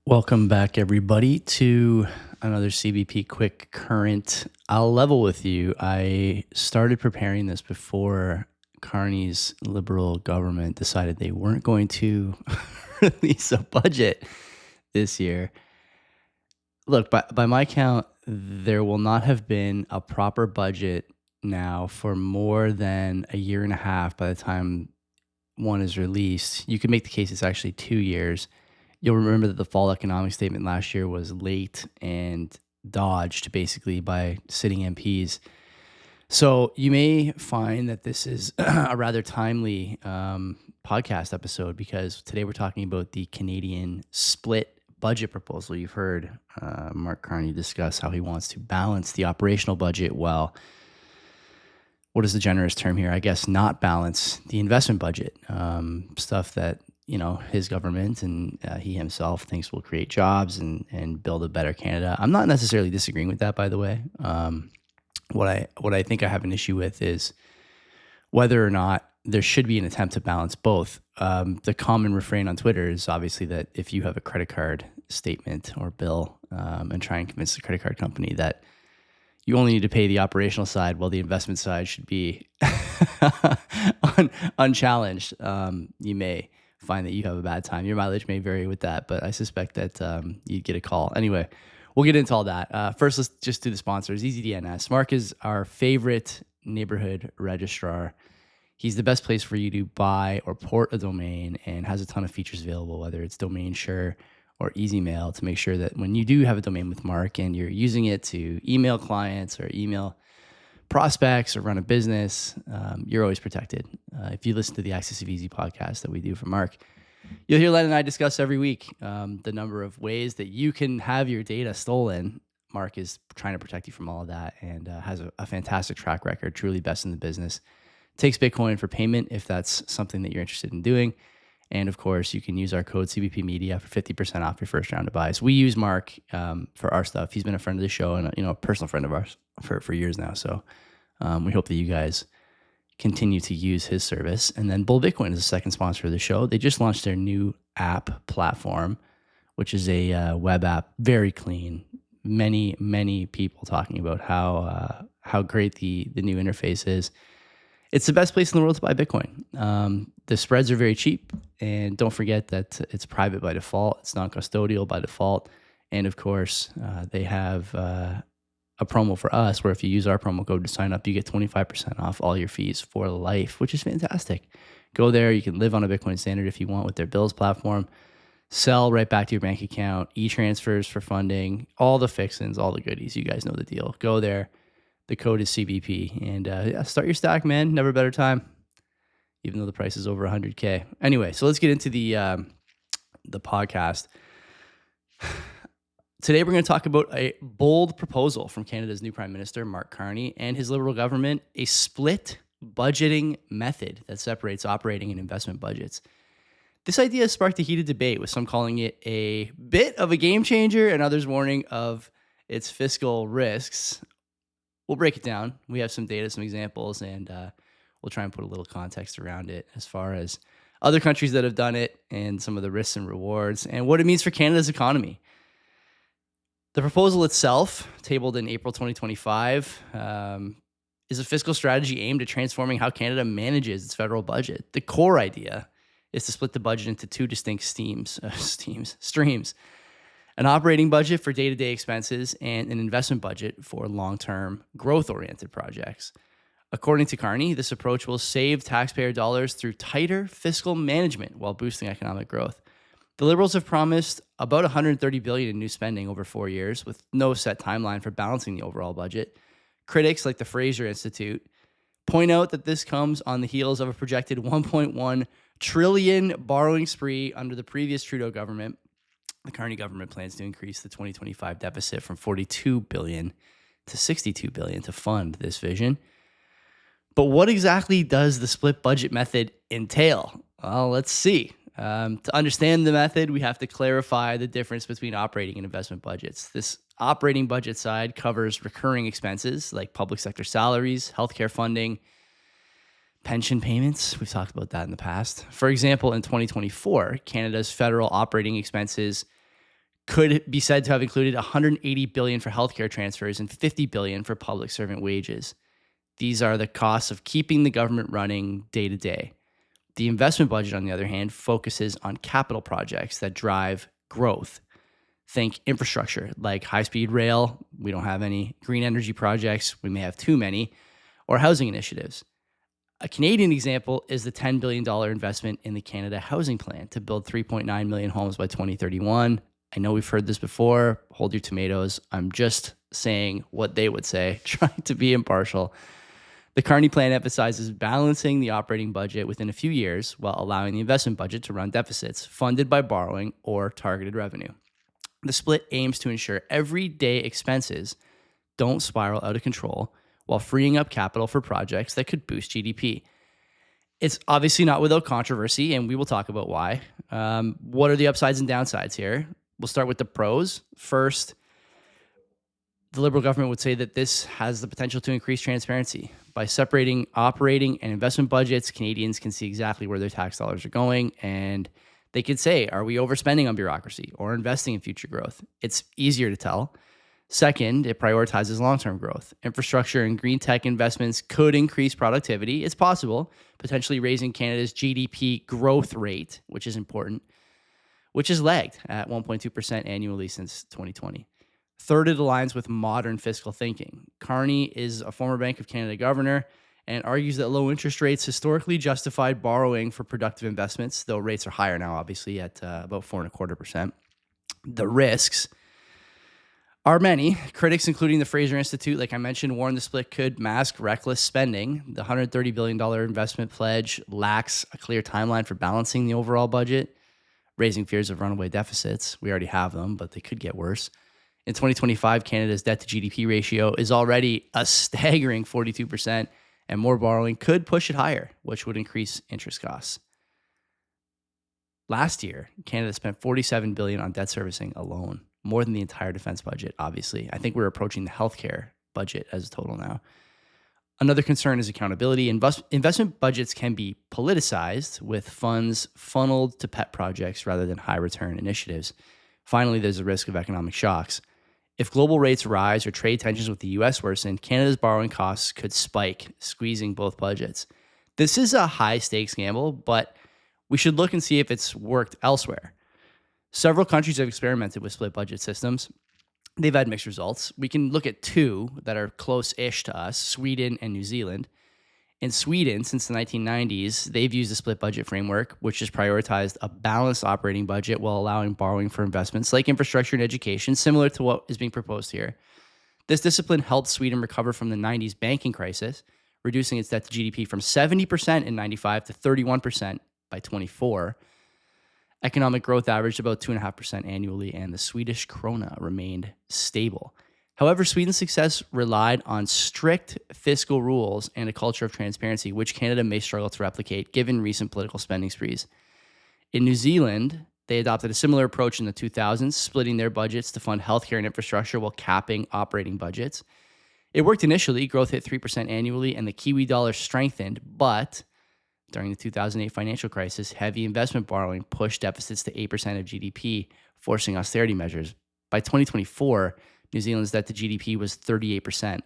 Welcome back, everybody, to another CBP Quick Current. I'll level with you. I started preparing this before Carney's Liberal government decided they weren't going to release a budget this year. Look, by my count, there will not have been a proper budget now for more than a year and a half by the time one is released. You could make the case it's actually 2 years. You'll remember that the fall economic statement last year was late and dodged basically by sitting MPs. So you may find that this is a rather timely podcast episode because today we're talking about the Canadian split budget proposal. You've heard Mark Carney discuss how he wants to balance the operational budget while, what is the generous term here? I guess not balance the investment budget, stuff that his government and he himself thinks will create jobs and build a better Canada. I'm not necessarily disagreeing with that, by the way. What I think I have an issue with is whether or not there should be an attempt to balance both. The common refrain on Twitter is obviously that if you have a credit card statement or bill and try and convince the credit card company that you only need to pay the operational side while the investment side should be unchallenged, you may find that you have a bad time. Your mileage may vary with that, but I suspect that you'd get a call. Anyway, we'll get into all that. First, let's just do the sponsors. EasyDNS. Mark is our favorite neighborhood registrar. He's the best place for you to buy or port a domain and has a ton of features available, whether it's domain share or EasyMail, to make sure that when you do have a domain with Mark and you're using it to email clients or email prospects or run a business, you're always protected. If you listen to the Access of Easy podcast that we do for Mark, you'll hear Len and I discuss every week the number of ways that you can have your data stolen. Mark is trying to protect you from all of that and has a fantastic track record, truly best in the business. Takes Bitcoin for payment if that's something that you're interested in doing. And of course, you can use our code CBP Media for 50% off your first round of buys. We use Mark for our stuff. He's been a friend of the show and a personal friend of ours for years now. So we hope that you guys continue to use his service. And then Bull Bitcoin is the second sponsor of the show. They just launched their new app platform, which is a web app, very clean. Many people talking about how great the new interface is. It's the best place in the world to buy Bitcoin. The spreads are very cheap, and don't forget that it's private by default. It's non-custodial by default. And of course, they have a promo for us where if you use our promo code to sign up, you get 25% off all your fees for life, which is fantastic. Go there. You can live on a Bitcoin standard if you want with their bills platform. Sell right back to your bank account, e-transfers for funding, all the fixins, all the goodies. You guys know the deal. Go there. The code is CBP. And start your stack, man. Never a better time, even though the price is over 100K. Anyway, so let's get into the podcast. Today, we're going to talk about a bold proposal from Canada's new Prime Minister, Mark Carney, and his Liberal government, a split budgeting method that separates operating and investment budgets. This idea has sparked a heated debate, with some calling it a bit of a game changer and others warning of its fiscal risks. We'll break it down. We have some data, some examples, and we'll try and put a little context around it as far as other countries that have done it and some of the risks and rewards and what it means for Canada's economy. The proposal itself, tabled in April 2025, is a fiscal strategy aimed at transforming how Canada manages its federal budget. The core idea is to split the budget into two distinct streams. An operating budget for day-to-day expenses and an investment budget for long-term growth-oriented projects. According to Carney, this approach will save taxpayer dollars through tighter fiscal management while boosting economic growth. The Liberals have promised about $130 billion in new spending over 4 years, with no set timeline for balancing the overall budget. Critics, like the Fraser Institute, point out that this comes on the heels of a projected $1.1 trillion borrowing spree under the previous Trudeau government. The Carney government plans to increase the 2025 deficit from $42 billion to $62 billion to fund this vision. But what exactly does the split budget method entail? Well, let's see. To understand the method, we have to clarify the difference between operating and investment budgets. This operating budget side covers recurring expenses like public sector salaries, healthcare funding, pension payments. We've talked about that in the past. For example, in 2024, Canada's federal operating expenses could be said to have included $180 billion for healthcare transfers and $50 billion for public servant wages. These are the costs of keeping the government running day to day. The investment budget, on the other hand, focuses on capital projects that drive growth. Think infrastructure like high-speed rail. We don't have any. Green energy projects. We may have too many. Or housing initiatives. A Canadian example is the $10 billion investment in the Canada Housing Plan to build 3.9 million homes by 2031. I know we've heard this before. Hold your tomatoes. I'm just saying what they would say, trying to be impartial. The Carney plan emphasizes balancing the operating budget within a few years while allowing the investment budget to run deficits funded by borrowing or targeted revenue. The split aims to ensure everyday expenses don't spiral out of control while freeing up capital for projects that could boost GDP. It's obviously not without controversy, and we will talk about why. What are the upsides and downsides here? We'll start with the pros. First, the Liberal government would say that this has the potential to increase transparency. By separating operating and investment budgets, Canadians can see exactly where their tax dollars are going, and they could say, are we overspending on bureaucracy or investing in future growth? It's easier to tell. Second, it prioritizes long-term growth. Infrastructure and green tech investments could increase productivity. It's possible, potentially raising Canada's GDP growth rate, which is important, which has lagged at 1.2% annually since 2020. Third, it aligns with modern fiscal thinking. Carney is a former Bank of Canada governor and argues that low interest rates historically justified borrowing for productive investments, though rates are higher now, obviously, at about 4.25%. The risks are many. Critics, including the Fraser Institute, like I mentioned, warn the split could mask reckless spending. The $130 billion investment pledge lacks a clear timeline for balancing the overall budget, raising fears of runaway deficits. We already have them, but they could get worse. In 2025, Canada's debt to GDP ratio is already a staggering 42%, and more borrowing could push it higher, which would increase interest costs. Last year, Canada spent $47 billion on debt servicing alone, more than the entire defense budget, obviously. I think we're approaching the healthcare budget as a total now. Another concern is accountability. Investment budgets can be politicized with funds funneled to pet projects rather than high return initiatives. Finally, there's a risk of economic shocks. If global rates rise or trade tensions with the US worsen, Canada's borrowing costs could spike, squeezing both budgets. This is a high stakes gamble, but we should look and see if it's worked elsewhere. Several countries have experimented with split budget systems. They've had mixed results. We can look at two that are close-ish to us, Sweden and New Zealand. In Sweden, since the 1990s, they've used a split budget framework, which has prioritized a balanced operating budget while allowing borrowing for investments like infrastructure and education, similar to what is being proposed here. This discipline helped Sweden recover from the 90s banking crisis, reducing its debt to GDP from 70% in 95 to 31% by 24. Economic growth averaged about 2.5% annually, and the Swedish krona remained stable. However, Sweden's success relied on strict fiscal rules and a culture of transparency, which Canada may struggle to replicate given recent political spending sprees. In New Zealand, they adopted a similar approach in the 2000s, splitting their budgets to fund healthcare and infrastructure while capping operating budgets. It worked initially, growth hit 3% annually, and the Kiwi dollar strengthened, but during the 2008 financial crisis, heavy investment borrowing pushed deficits to 8% of GDP, forcing austerity measures. By 2024, New Zealand's debt to GDP was 38%,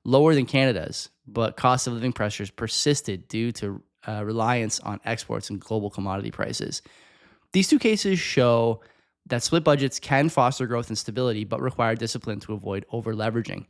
lower than Canada's, but cost of living pressures persisted due to reliance on exports and global commodity prices. These two cases show that split budgets can foster growth and stability, but require discipline to avoid over-leveraging.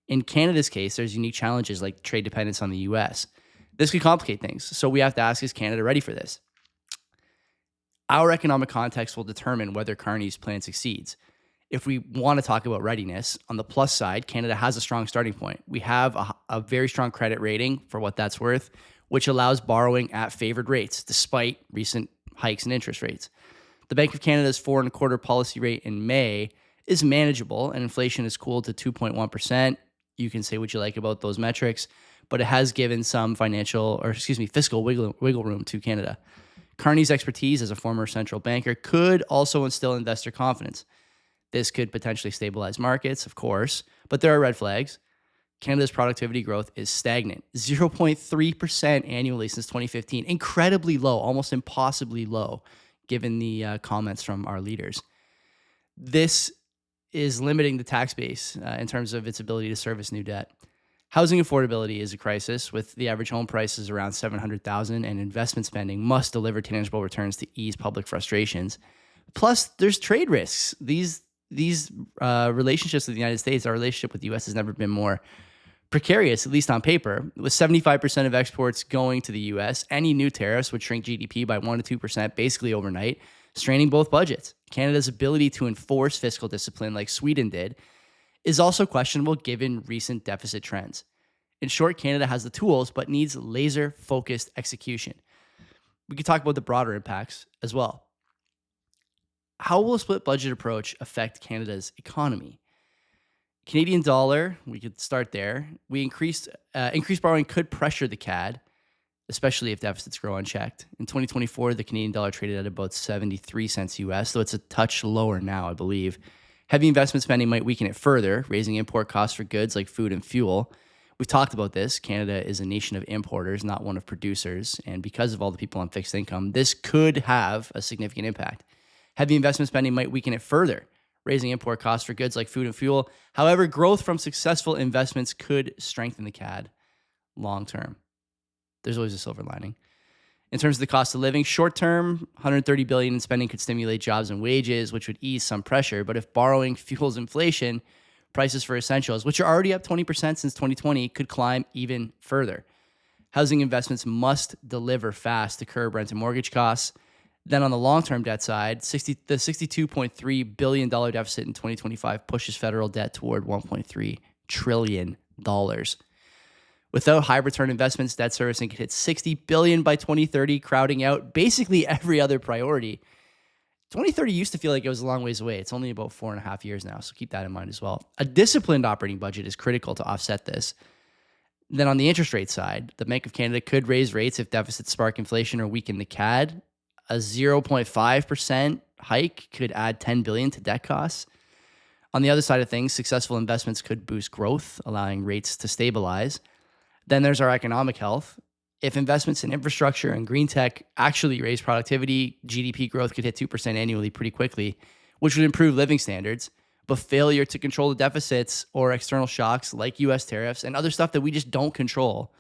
In Canada's case, there's unique challenges like trade dependence on the US. This could complicate things, so we have to ask, is Canada ready for this? Our economic context will determine whether Carney's plan succeeds. If we want to talk about readiness, on the plus side, Canada has a strong starting point. We have a very strong credit rating, for what that's worth, which allows borrowing at favored rates, despite recent hikes in interest rates. The Bank of Canada's 4.25% policy rate in May is manageable, and inflation is cooled to 2.1%. You can say what you like about those metrics, but it has given some fiscal wiggle room to Canada. Carney's expertise as a former central banker could also instill investor confidence. This could potentially stabilize markets, of course, but there are red flags. Canada's productivity growth is stagnant, 0.3% annually since 2015. Incredibly low, almost impossibly low, given the comments from our leaders. This is limiting the tax base in terms of its ability to service new debt. Housing affordability is a crisis, with the average home prices around $700,000, and investment spending must deliver tangible returns to ease public frustrations. Plus, there's trade risks. These relationships with the United States, our relationship with the U.S. has never been more precarious, at least on paper. With 75% of exports going to the U.S., any new tariffs would shrink GDP by 1% to 2% basically overnight, straining both budgets. Canada's ability to enforce fiscal discipline like Sweden did is also questionable given recent deficit trends. In short, Canada has the tools but needs laser-focused execution. We could talk about the broader impacts as well. How will a split budget approach affect Canada's economy? Canadian dollar, we could start there. Increased borrowing could pressure the CAD, especially if deficits grow unchecked. In 2024, the Canadian dollar traded at about 73 cents US, though it's a touch lower now, I believe. Heavy investment spending might weaken it further, raising import costs for goods like food and fuel. We've talked about this. Canada is a nation of importers, not one of producers. And because of all the people on fixed income, this could have a significant impact. Heavy investment spending might weaken it further, raising import costs for goods like food and fuel. However, growth from successful investments could strengthen the CAD long term. There's always a silver lining. In terms of the cost of living, short term, $130 billion in spending could stimulate jobs and wages, which would ease some pressure. But if borrowing fuels inflation, prices for essentials, which are already up 20% since 2020, could climb even further. Housing investments must deliver fast to curb rent and mortgage costs. Then on the long-term debt side, the $62.3 billion deficit in 2025 pushes federal debt toward $1.3 trillion. Without high return investments, debt servicing could hit $60 billion by 2030, crowding out basically every other priority. 2030 used to feel like it was a long ways away. It's only about 4.5 years now, so keep that in mind as well. A disciplined operating budget is critical to offset this. Then on the interest rate side, the Bank of Canada could raise rates if deficits spark inflation or weaken the CAD. A 0.5% hike could add $10 billion to debt costs. On the other side of things, successful investments could boost growth, allowing rates to stabilize. Then there's our economic health. If investments in infrastructure and green tech actually raise productivity, GDP growth could hit 2% annually pretty quickly, which would improve living standards. But failure to control the deficits or external shocks like U.S. tariffs and other stuff that we just don't control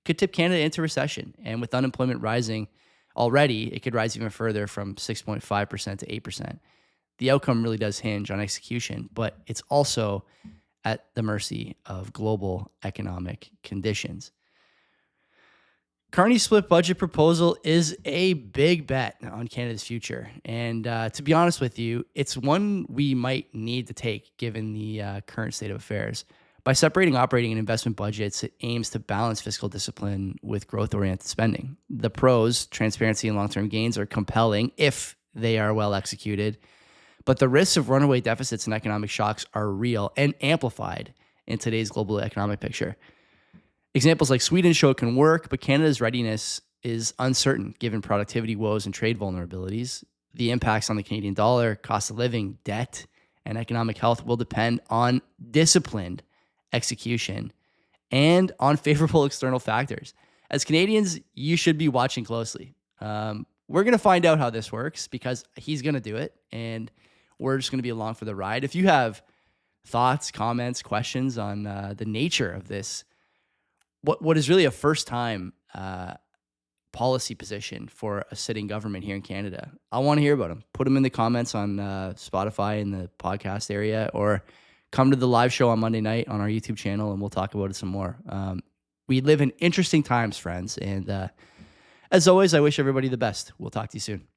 could tip Canada into recession. And with unemployment rising already, it could rise even further from 6.5% to 8%. The outcome really does hinge on execution, but it's also at the mercy of global economic conditions. Carney's split budget proposal is a big bet on Canada's future. And to be honest with you, it's one we might need to take given the current state of affairs. By separating operating and investment budgets, it aims to balance fiscal discipline with growth-oriented spending. The pros, transparency and long-term gains, are compelling if they are well executed. But the risks of runaway deficits and economic shocks are real and amplified in today's global economic picture. Examples like Sweden show it can work, but Canada's readiness is uncertain given productivity woes and trade vulnerabilities. The impacts on the Canadian dollar, cost of living, debt, and economic health will depend on disciplined execution and on favorable external factors. As Canadians, you should be watching closely. We're going to find out how this works because he's going to do it, and we're just going to be along for the ride. If you have thoughts, comments, questions on the nature of this, what is really a first-time policy position for a sitting government here in Canada, I want to hear about them. Put them in the comments on Spotify in the podcast area, or come to the live show on Monday night on our YouTube channel, and we'll talk about it some more. We live in interesting times, friends, and as always, I wish everybody the best. We'll talk to you soon.